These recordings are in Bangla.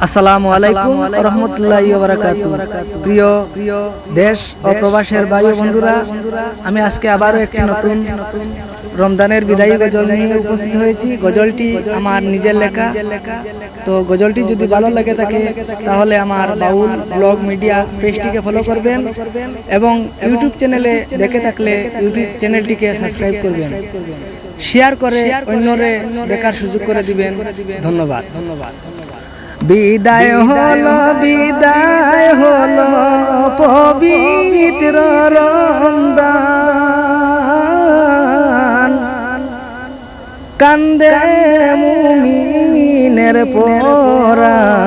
আসসালামু আলাইকুম ওয়া রাহমাতুল্লাহি ওয়া বারাকাতুহু। প্রিয় দেশ ও প্রবাসের ভাই ও বন্ধুরা, আমি আজকে আবারও একটি নতুন রমজানের বিদায়ী গজল নিয়ে উপস্থিত হয়েছি। গজলটি আমার নিজের লেখা। তো গজলটি যদি ভালো লাগে থাকে তাহলে আমার বাউল ব্লগ মিডিয়া পেজটিকে ফলো করবেন এবং ইউটিউব চ্যানেলে দেখে থাকলে ইউটিউব চ্যানেলটিকে সাবস্ক্রাইব করবেন, শেয়ার করে অন্যরে দেখার সুযোগ করে দিবেন। ধন্যবাদ। বিদায় হলো পবিত্র রমজান, কান্দে মুমিনের পরাণ।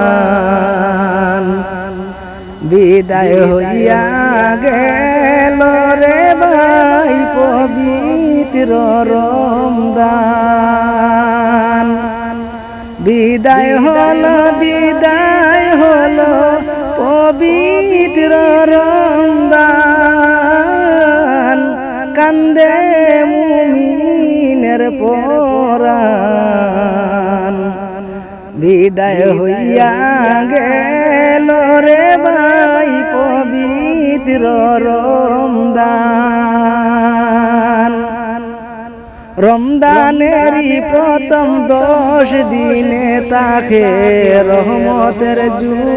বিদায় হইয়া গেল রে ভাই পবিত্র রমজান। বিদায় হলো পবিত্র রমজান, কান্দে মুমিনের পরাণ। বিদায় হইয়া গেল রে ভাই পবিত্র রমজান। রমজানেরই প্রথম 10 দিনে তাকে রহমতের জুয়ার।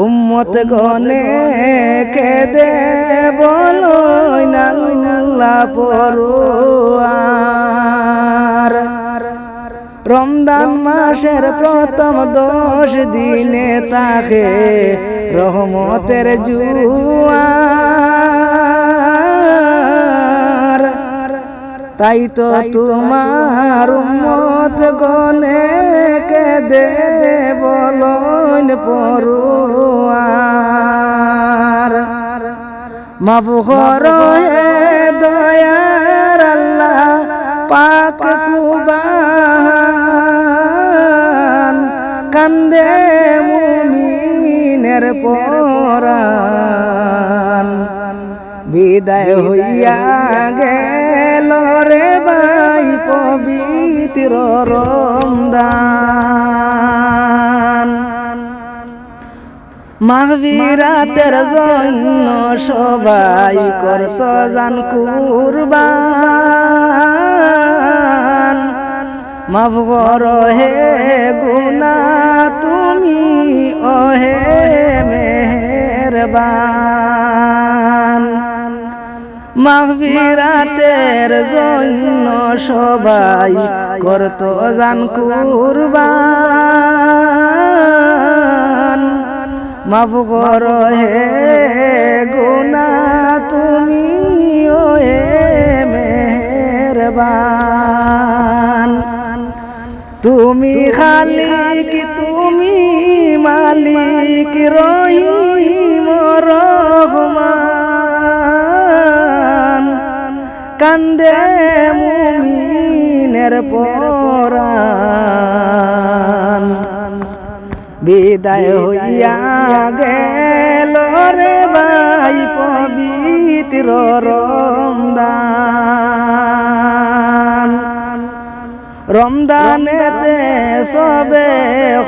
উম্মত গনে কেঁদে বলই না আল্লাহ পরোয়ার। রমজান মাসের প্রথম 10 দিনে তাকে রহমতের জুয়ার। তাই তো তোমার উম্মত গনে কেঁদে বলন পরোয়ার। মাফ করো হে দয়ার আল্লাহ পাক সুবহান, কান্দে মুমিনের পরাণ। বিদায় হইয়া গেল রে ভাই পবিত্র রমজান। মাগফিরাতের জন্য সবাই করত জান কুরবান। মাফ করো হে গুনাহ তুমি ওহে মেহেরবান। মাগফিরাতের জন্য সবাই করত জান কুরবান। মাফ করো হে গুনাহ তুমি ওহে মেহেরবান। তুমি খালিক তুমি মালিক রহিম রহমান, কান্দে মুমিনের পরাণ। বিদায় হইয়া গেল রে ভাই পবিত্র রমজান। রমজানেতে সবে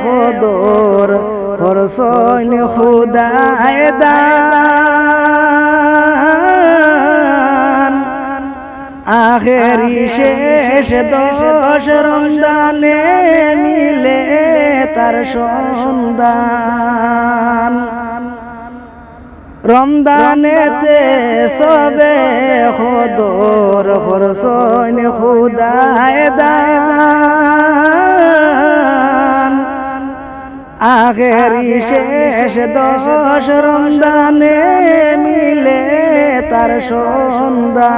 খোদর খরসইন খুদায়ে দান। আখেরি শেষ 10 রমজানে মিলে তার সন্ধান। রমজানেতে সবে খোদর খরসইন খুদায়ে দান। আখেরি শেষ 10 রমজানে মিলে তার সন্ধান।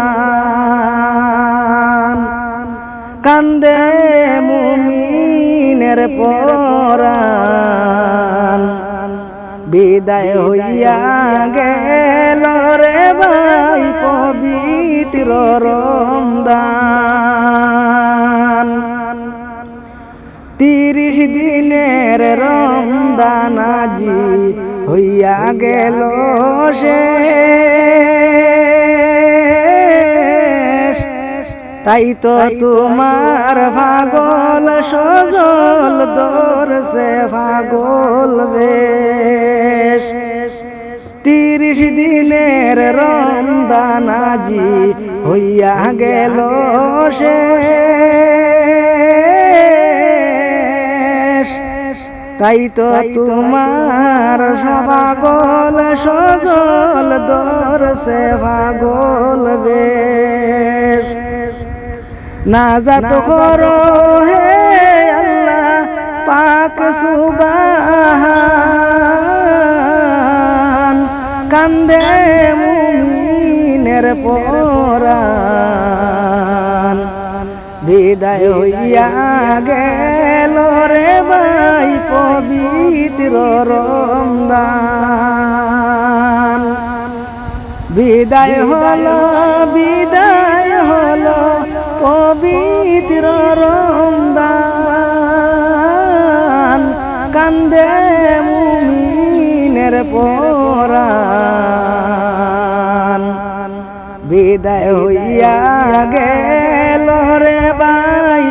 কান্দে মুমিনের পরাণ। বিদায় হইয়া গেল রে ভাই পবিত্র রমজান। 30 দিনের রমজান আজি হইয়া গেল শেষ। তাই তো তোমার ভাগর সজল ধরছে পাগল বেশ 30 দিনের রমজান আজি হইয়া গেল শেষ তাই তো তোমার পাগল সজল ধরছে পাগল বেশ নাজাত করো হে আল্লাহ পাক সুবহান কান্দে মুমিনের পরাণ বিদায় হইয়া গেল রে ভাই পবিত্র রমজান বিদায় হলো পবিত্র রমজান কান্দে মুমিনের পরাণ বিদায় হইয়া গেল রে ভাই